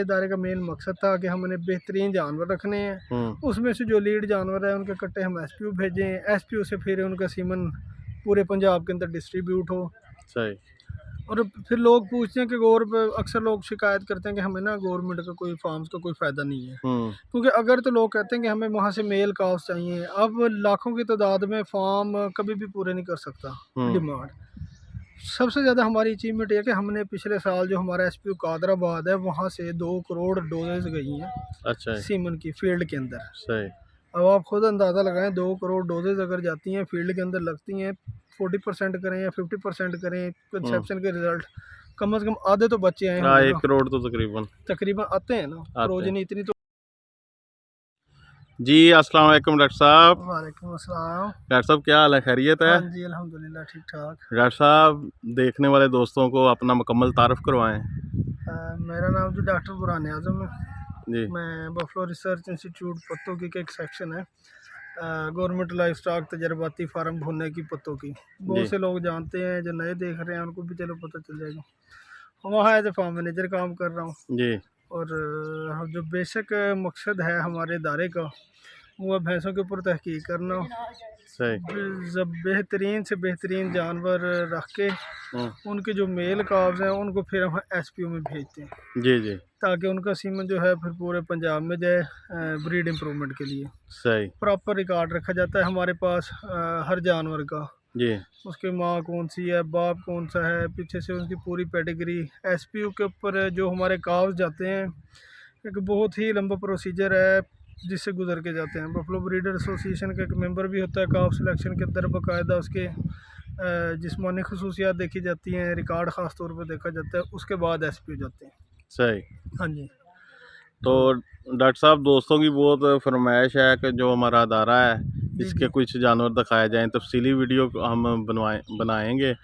इदारे का मेन मकसद था कि हमने बेहतरीन जानवर रखने हैं। उसमें से जो लीड जानवर है उनके कट्टे हम एसपीयू भेजें, एसपीयू से फिर उनका सीमन पूरे पंजाब के अंदर डिस्ट्रीब्यूट हो। सही। और फिर लोग पूछते हैं कि अक्सर लोग शिकायत करते हैं कि हमें ना गवर्नमेंट का कोई फार्म्स का कोई फ़ायदा नहीं है, क्योंकि अगर तो लोग कहते हैं कि हमें वहाँ से मेल काउस चाहिए। अब लाखों की तादाद में फार्म कभी भी पूरे नहीं कर सकता डिमांड। सबसे ज़्यादा हमारी अचीवमेंट है कि हमने पिछले साल जो हमारा एसपीयू कादराबाद है वहाँ से 2 करोड़ डोजेज गई हैं। अच्छा, सीमन की फील्ड के अंदर। सही। अब आप खुद अंदाज़ा लगाएं, 2 करोड़ डोजेज अगर जाती हैं फील्ड के अंदर लगती हैं, 40% करें या 50% करें कंसेप्शन के रिजल्ट, कम से कम आधे तो बच्चे आए होंगे। 1 करोड़ तो तकरीबन आते हैं ना, प्रोजनी इतनी तो। जी अस्सलाम वालेकुम डॉक्टर साहब। वालेकुम अस्सलाम। डॉक्टर साहब क्या हाल है, खैरियत है? हाँ जी अल्हम्दुलिल्लाह ठीक ठाक। डॉक्टर साहब देखने वाले दोस्तों को अपना मुकम्मल तारुफ करवाएं। मेरा नाम जो डॉक्टर बुरहान आज़म है जी। मैं बफलो रिसर्च इंस्टीट्यूट पत्तों की एक सेक्शन है गवर्नमेंट लाइफ स्टॉक तजर्बाती फार्म भुनने की पत्तों की। बहुत से लोग जानते हैं, जो नए देख रहे हैं उनको भी चलो पता चल जाएगा। वहाँ एज ए फार्म मैनेजर काम कर रहा हूँ जी। और जो बेसिक मकसद है हमारे इदारे का वो है भैंसों के ऊपर तहकीक करना। बेहतरीन से बेहतरीन जानवर रख के उनके जो मेल काब्स हैं उनको फिर हम एसपीयू में भेजते हैं जी जी, ताकि उनका सीमन जो है फिर पूरे पंजाब में जाए ब्रीड इम्प्रूवमेंट के लिए। सही। प्रॉपर रिकॉर्ड रखा जाता है हमारे पास हर जानवर का जी, उसकी माँ कौन सी है, बाप कौन सा है, पीछे से उसकी पूरी पेडिग्री। एसपीयू के ऊपर जो हमारे काव्स जाते हैं एक बहुत ही लंबा प्रोसीजर है जिससे गुजर के जाते हैं। बफलो ब्रीडर एसोसिएशन का एक मेंबर भी होता है काफ सिलेक्शन के अंदर, बाकायदा उसके जिस्मानी खसूसियात देखी जाती हैं, रिकॉर्ड ख़ास तौर पर देखा जाता है, उसके बाद एसपीयू जाते हैं। सही। हाँ जी। तो डॉक्टर साहब दोस्तों की बहुत फरमाइश है कि जो हमारा अदारा है इसके कुछ जानवर दिखाए जाएं, तफसीली वीडियो हम बनाएंगे,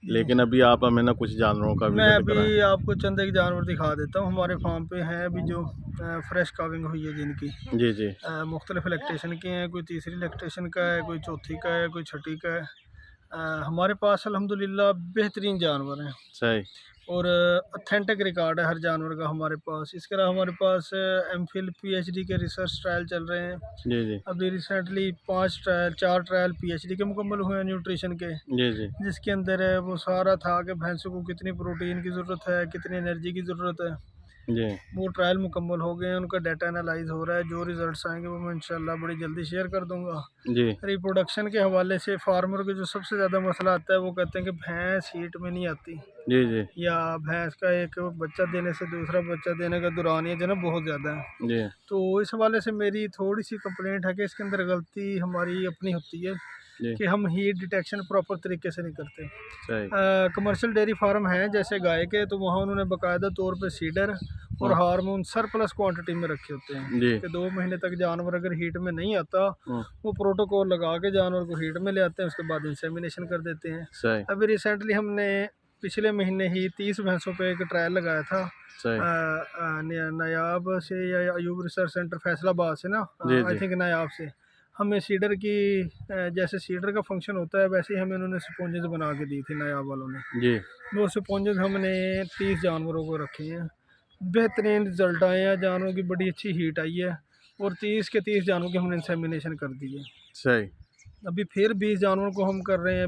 लेकिन अभी आप हमें ना कुछ जानवरों का मैं अभी आपको चंद एक जानवर दिखा देता हूँ हमारे फार्म पे हैं अभी जो फ्रेश काविंग हुई है जिनकी जी जी मुख्तलिफ इलेक्ट्रेशन के हैं, कोई तीसरी इलेक्ट्रेशन का है, कोई चौथी का है, कोई छठी का है। हमारे पास अल्हम्दुलिल्लाह बेहतरीन जानवर हैं। सही। और ऑथेंटिक रिकॉर्ड है हर जानवर का हमारे पास। इसके अलावा हमारे पास एमफिल पीएचडी के रिसर्च ट्रायल चल रहे हैं जी जी। अभी रिसेंटली 4 ट्रायल पीएचडी के मुकम्मल हुए हैं न्यूट्रिशन के जी जी, जिसके अंदर वो सारा था कि भैंसों को कितनी प्रोटीन की ज़रूरत है, कितनी एनर्जी की ज़रूरत है जी। वो ट्रायल मुकम्मल हो गए हैं, उनका डाटा एनालाइज हो रहा है। जो रिजल्ट्स आएंगे वो मैं इंशाल्लाह बड़ी जल्दी शेयर कर दूंगा जी। रिप्रोडक्शन के हवाले से फार्मर को जो सबसे ज़्यादा मसला आता है वो कहते हैं कि भैंस हीट में नहीं आती जी जी, या भैंस का एक बच्चा देने से दूसरा बच्चा देने का दौरानिया जो ना बहुत ज़्यादा है जी। तो इस हवाले से मेरी थोड़ी सी कंप्लेंट है कि इसके अंदर गलती हमारी अपनी होती है कि हम हीट डिटेक्शन प्रॉपर तरीके से नहीं करते। कमर्शियल डेयरी फार्म हैं जैसे गाय के, तो वहाँ उन्होंने बाकायदा तौर पे सीडर और हार्मोन सरप्लस क्वांटिटी में रखे होते हैं कि 2 महीने तक जानवर अगर हीट में नहीं आता वो प्रोटोकॉल लगा के जानवर को हीट में ले आते हैं, उसके बाद इंसेमिनेशन कर देते हैं। अभी रिसेंटली हमने पिछले महीने ही 30 भैंसों पे एक ट्रायल लगाया था नायाब से या अयूब रिसर्च सेंटर फैसलाबाद से ना, आई थिंक नायाब से। हमें सीडर की जैसे सीडर का फंक्शन होता है वैसे ही हमें उन्होंने स्पॉन्जेस बना के दी थी नायाब वालों ने जी। वो स्पॉन्जेस हमने 30 जानवरों को रखे हैं, बेहतरीन रिजल्ट आए हैं, जानवरों की बड़ी अच्छी हीट आई है और 30 के 30 जानवरों की हमने इंसेमिनेशन कर दी है। सही। अभी फिर 20 जानवरों को हम कर रहे हैं,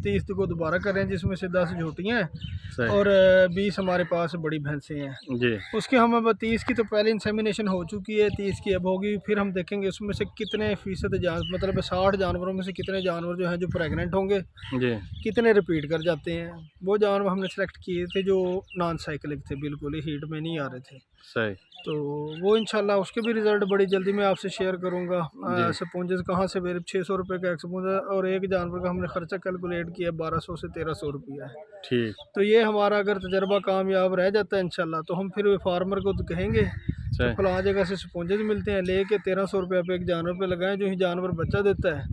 30 को दोबारा कर रहे हैं, जिसमें से 10 झोटियाँ हैं और 20 हमारे पास बड़ी भैंसें हैं जी। उसके हम अब 30 की तो पहले इंसेमिनेशन हो चुकी है, 30 की अब होगी। फिर हम देखेंगे उसमें से कितने फ़ीसद मतलब 60 जानवरों में से कितने जानवर जो हैं जो प्रेग्नेंट होंगे जी, कितने रिपीट कर जाते हैं। वो जानवर हमने सेलेक्ट किए थे जो नॉन साइकिलिक थे, बिल्कुल ही हीट में नहीं आ रहे थे। सही। तो वो इंशाल्लाह उसके भी रिज़ल्ट बड़ी जल्दी मैं आपसे शेयर करूँगा। स्पॉन्जेस कहाँ से मेरे 600 रुपये का एक स्पॉन्ज और एक जानवर का हमने ख़र्चा कैलकुलेट किया 1200 से 1300 रुपया है ठीक। तो ये हमारा अगर तजर्बा कामयाब रह जाता है इंशाल्लाह तो हम फिर फार्मर को तो कहेंगे तो फलां जगह से स्पॉन्जेस मिलते हैं, लेके 1300 रुपये पे एक जानवर पे लगाएं। जो ही जानवर बच्चा देता है,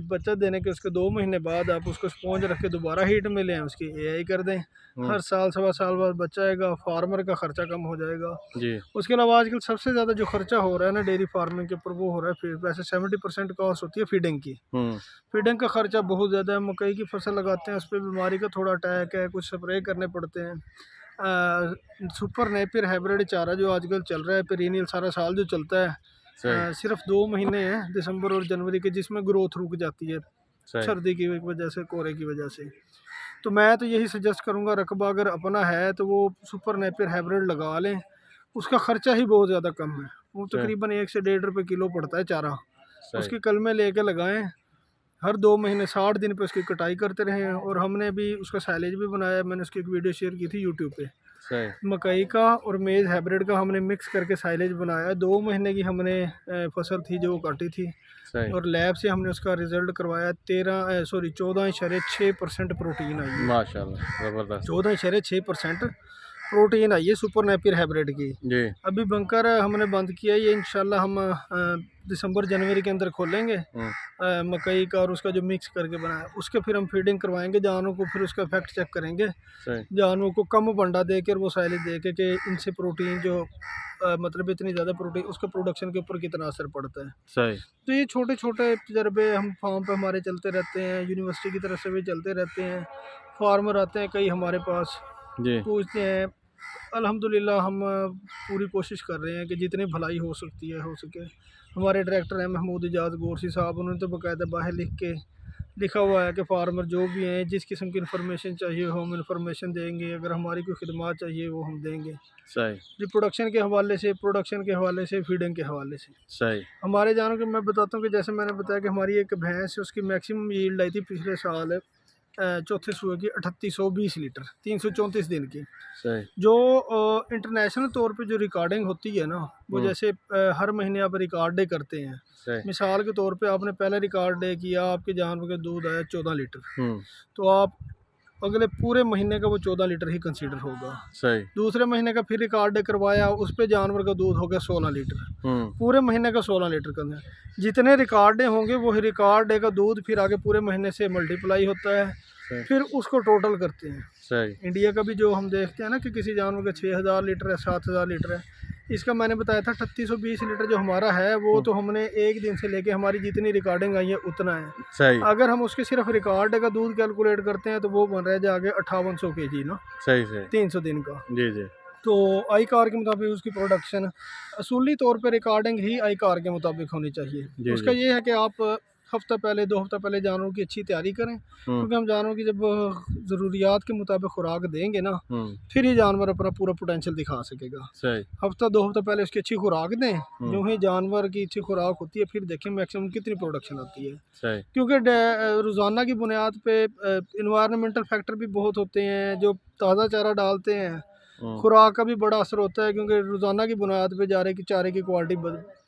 बच्चा देने के उसके 2 महीने बाद आप उसको स्पॉन्ज रख के दोबारा हीट में लें, उसकी एआई कर दें। हर साल 1.25 साल बाद बच्चा आएगा, फार्मर का खर्चा कम हो जाएगा जी। उसके अलावा आजकल सबसे ज़्यादा जो खर्चा हो रहा है ना डेयरी फार्मिंग के ऊपर वो हो रहा है फिर वैसे 70% कॉस्ट होती है फीडिंग की। फीडिंग का खर्चा बहुत ज़्यादा है। मकई की फसल लगाते हैं उस पर बीमारी का थोड़ा अटैक है, कुछ स्प्रे करने पड़ते हैं। सुपर नेपियर हाइब्रिड चारा जो आजकल चल रहा है, पेरिनियल सारा साल जो चलता है, सिर्फ 2 महीने हैं दिसंबर और जनवरी के जिसमें ग्रोथ रुक जाती है सर्दी की वजह से, कोहरे की वजह से। तो मैं तो यही सजेस्ट करूंगा, रकबा अगर अपना है तो वो सुपर नेपियर हाइब्रिड लगा लें। उसका खर्चा ही बहुत ज़्यादा कम है, वो तकरीबन 1 से 1.5 रुपये किलो पड़ता है चारा। उसकी कलमें लेके लगाएं, हर 2 महीने 60 दिन पे उसकी कटाई करते रहें। और हमने भी उसका साइलेज भी बनाया, मैंने उसकी एक वीडियो शेयर की थी यूट्यूब पे। मकई का और मेज़ हाइब्रिड का हमने मिक्स करके साइलेज बनाया। 2 महीने की हमने फसल थी जो काटी थी, और लैब से हमने उसका रिजल्ट करवाया। 14.6% प्रोटीन आई है माशाल्लाह, ज़बरदस्त। 14.6% प्रोटीन आई है सुपर नेपियर हाइब्रिड की जी। अभी बंकर हमने बंद किया है, ये इंशाल्लाह हम दिसंबर जनवरी के अंदर खोलेंगे मकई का, और उसका जो मिक्स करके बनाया उसके फिर हम फीडिंग करवाएंगे जानवरों को, फिर उसका इफेक्ट चेक करेंगे जानवरों को, कम बंडा दे कर वो साइलेज दे के कि इनसे प्रोटीन जो मतलब इतनी ज़्यादा प्रोटीन उसके प्रोडक्शन के ऊपर कितना असर पड़ता है। सही। तो ये छोटे छोटे तजर्बे हम फार्म पे हमारे चलते रहते हैं, यूनिवर्सिटी की तरफ से भी चलते रहते हैं। फार्मर आते हैं कई हमारे पास जी, पूछते हैं। अल्हम्दुलिल्लाह हम पूरी कोशिश कर रहे हैं कि जितनी भलाई हो सकती है हो सके। हमारे डायरेक्टर हैं महमूद इजाज़ गोरसी साहब, उन्होंने तो बाकायदा बाहर लिखा हुआ है कि फार्मर जो भी हैं जिस किस्म की इन्फॉर्मेशन चाहिए हो हम इन्फॉर्मेशन देंगे, अगर हमारी कोई खिदमत चाहिए वो हम देंगे। सही। रिप्रोडक्शन के हवाले से, प्रोडक्शन के हवाले से, फीडिंग के हवाले से। सही। हमारे जानों के मैं बताता हूँ कि जैसे मैंने बताया कि हमारी एक भैंस है, उसकी मैक्सिमम यील्ड आई थी पिछले साल चौथे सूए की 3820 लीटर 334 दिन की। सही। जो इंटरनेशनल तौर पे जो रिकॉर्डिंग होती है ना, वो जैसे हर महीने आप रिकॉर्ड डे करते हैं। मिसाल के तौर पे आपने पहले रिकॉर्ड डे किया, आपके जानवर का दूध आया 14 लीटर, तो आप अगले पूरे महीने का वो 14 लीटर ही कंसीडर होगा। सही। दूसरे महीने का फिर रिकॉर्ड डे करवाया, उस पे जानवर का दूध हो गया 16 लीटर, पूरे महीने का 16 लीटर का। जितने रिकॉर्ड डे होंगे वो रिकॉर्ड डे का दूध फिर आगे पूरे महीने से मल्टीप्लाई होता है, फिर उसको टोटल करते हैं। सही। इंडिया का भी जो हम देखते हैं ना कि किसी जानवर का 6000 लीटर है, 7000 लीटर है, इसका मैंने बताया था 3820 लीटर जो हमारा है वो तो हमने एक दिन से लेके हमारी जितनी रिकॉर्डिंग आई है उतना है। सही। अगर हम उसके सिर्फ रिकॉर्ड का दूध कैलकुलेट करते हैं तो वो बन रहा है जाके 5800 kg ना। सही सही। 300 दिन का। जी जी। तो आई कार के मुताबिक उसकी प्रोडक्शन असूली तौर पर रिकॉर्डिंग ही आई कार के मुताबिक होनी चाहिए। उसका ये है कि आप हफ्ता पहले 2 हफ्ता पहले जानवरों की अच्छी तैयारी करें, क्योंकि हम जानवरों की जब ज़रूरियात के मुताबिक खुराक देंगे ना, फिर ये जानवर अपना पूरा पोटेंशियल दिखा सकेगा। सही। हफ्ता 2 हफ्ता पहले उसकी अच्छी खुराक दें, जो ही जानवर की अच्छी खुराक होती है फिर देखें मैक्सिमम कितनी प्रोडक्शन होती है। सही। क्योंकि रोज़ाना की बुनियाद पे इन्वायरमेंटल फैक्टर भी बहुत होते हैं, जो ताज़ा चारा डालते हैं खुराक का भी बड़ा असर होता है, क्योंकि रोज़ाना की बुनियाद पे चारे की क्वालिटी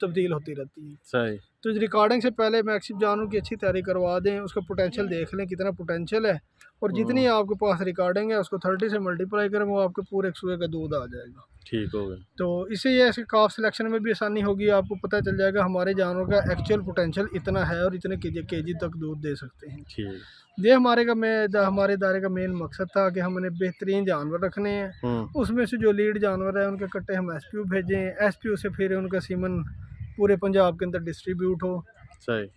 तब्दील होती रहती है। सही। तो रिकॉर्डिंग से पहले मैक्सिमम जानवरों की अच्छी तैयारी करवा दें, उसका पोटेंशियल देख लें कितना पोटेंशियल है, और जितनी आपके पास रिकॉर्डिंग है उसको 30 से मल्टीप्लाई करें, वो आपके पूरे एक सूए का दूध आ जाएगा। ठीक हो गया। तो इससे ये ऐसे काफ सिलेक्शन में भी आसानी होगी, आपको पता चल जाएगा हमारे जानवरों का एक्चुअल पोटेंशियल इतना है और इतने केजी तक दूध दे सकते हैं। ठीक। ये हमारे दायरे का मेन मकसद था कि हमने बेहतरीन जानवर रखने हैं। उसमें से जो लीड जानवर है उनके कट्टे हम SPU भेजें, SPU से फिर उनका सीमन पूरे पंजाब के अंदर डिस्ट्रीब्यूट हो। सही।